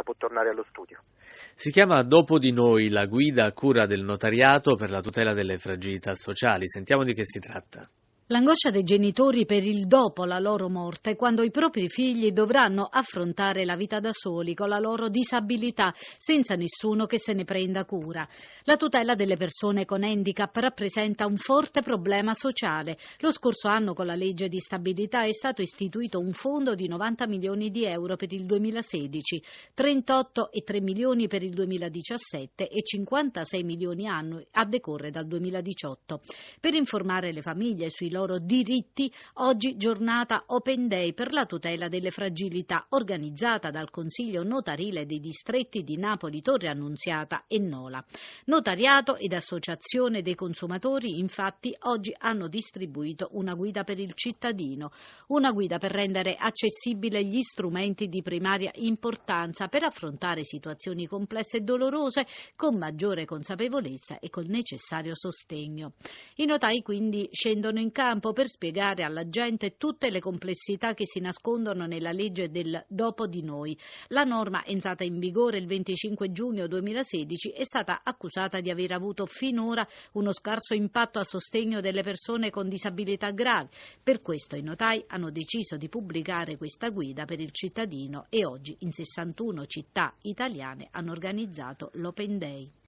famiglia può tornare allo studio. Si chiama Dopo di noi, la guida a cura del notariato per la tutela delle fragilità sociali. Sentiamo di che si tratta. L'angoscia dei genitori per il dopo la loro morte, quando i propri figli dovranno affrontare la vita da soli con la loro disabilità, senza nessuno che se ne prenda cura. La tutela delle persone con handicap rappresenta un forte problema sociale. Lo scorso anno, con la legge di stabilità, è stato istituito un fondo di 90 milioni di euro per il 2016, 38,3 milioni per il 2017 e 56 milioni annui a decorrere dal 2018. Per informare le famiglie sui loro diritti, oggi giornata Open Day per la tutela delle fragilità, organizzata dal Consiglio Notarile dei distretti di Napoli, Torre Annunziata e Nola. Notariato ed Associazione dei Consumatori, infatti, oggi hanno distribuito una guida per il cittadino, una guida per rendere accessibile gli strumenti di primaria importanza per affrontare situazioni complesse e dolorose con maggiore consapevolezza e col necessario sostegno. I notai quindi scendono in campo per spiegare alla gente tutte le complessità che si nascondono nella legge del dopo di noi. La norma, entrata in vigore il 25 giugno 2016, è stata accusata di aver avuto finora uno scarso impatto a sostegno delle persone con disabilità gravi. Per questo i notai hanno deciso di pubblicare questa guida per il cittadino e oggi in 61 città italiane hanno organizzato l'Open Day.